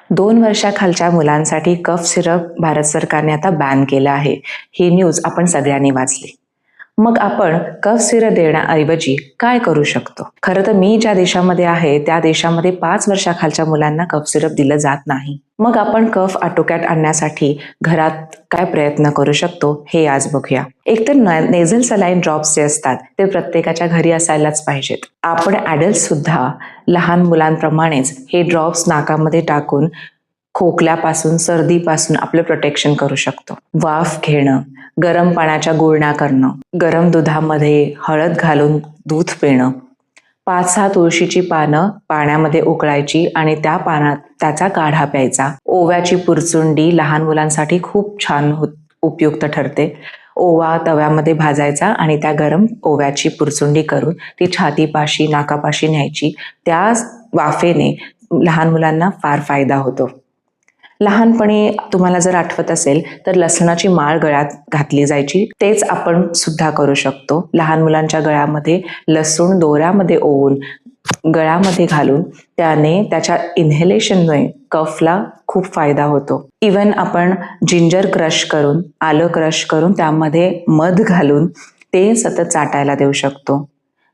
2 वर्षाखालच्या मुलांसाठी cough syrup Bharat सरकारने आता बॅन केलं आहे. ही न्यूज आपण सगळ्यांनी वाचली. मग आपण कफ सिरप देण्याऐवजी काय करू शकतो? खरं तर मी ज्या देशामध्ये आहे त्या देशामध्ये 5 वर्षाखालच्या मुलांना कफ सिरप दिलं जात नाही. मग आपण कफ आटोक्यात आणण्यासाठी घरात काय प्रयत्न करू शकतो हे आज बघूया. एकतर नेझल सलाईन ड्रॉप्स जे असतात ते प्रत्येकाच्या घरी असायलाच पाहिजेत. आपण ॲडल्ट सुद्धा लहान मुलांप्रमाणेच हे ड्रॉप्स नाकामध्ये टाकून खोकल्यापासून, सर्दीपासून आपलं प्रोटेक्शन करू शकतो. वाफ घेणं, गरम पाण्याच्या गुळण्या करणं, गरम दुधामध्ये हळद घालून दूध पिणं, 5-6 तुळशीची पानं पाण्यामध्ये उकळायची आणि त्या पानात त्याचा काढा प्यायचा. ओव्याची पुरचुंडी लहान मुलांसाठी खूप छान उपयुक्त ठरते. ओवा तव्यामध्ये भाजायचा आणि त्या गरम ओव्याची पुरचुंडी करून ती छातीपाशी, नाकापाशी न्यायची. त्या वाफेने लहान मुलांना फार फायदा होतो. लहानपणी तुम्हाला जर आठवत असेल तर लसणाची माळ गळ्यात घातली जायची. तेच आपण सुद्धा करू शकतो. लहान मुलांच्या गळ्यामध्ये लसूण दोऱ्यामध्ये ओवून गळ्यामध्ये घालून त्याने त्याच्या इन्हेलेशनमुळे कफला खूप फायदा होतो. इवन आपण जिंजर क्रश करून, आलं क्रश करून त्यामध्ये मध घालून ते सतत चाटायला देऊ शकतो.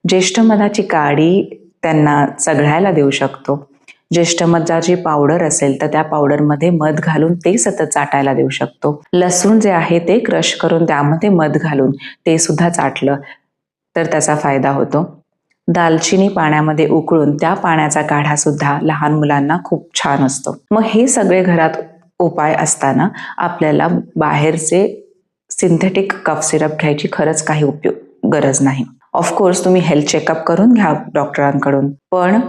ज्येष्ठ मधाची काडी त्यांना चघळायला देऊ शकतो. ज्येष्ठ मधाची पावडर असेल तर त्या पावडरमध्ये मध घालून ते सतत चाटायला देऊ शकतो. लसूण जे आहे ते क्रश करून त्यामध्ये मध घालून ते सुद्धा चाटलं तर त्याचा फायदा होतो. दालचिनी पाण्यामध्ये उकळून त्या पाण्याचा काढा सुद्धा लहान मुलांना खूप छान असतो. मग हे सगळे घरात उपाय असताना आपल्याला बाहेरचे सिंथेटिक कफ सिरप घ्यायची खरंच काही गरज नाही. ऑफकोर्स तुम्ही हेल्थ चेकअप करून घ्या डॉक्टरांकडून, पण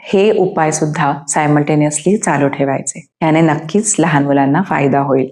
हे उपाय सुद्धा सायमल्टेनियसली चालू ठेवायचे. याने नक्कीच लहान मुलांना फायदा होईल.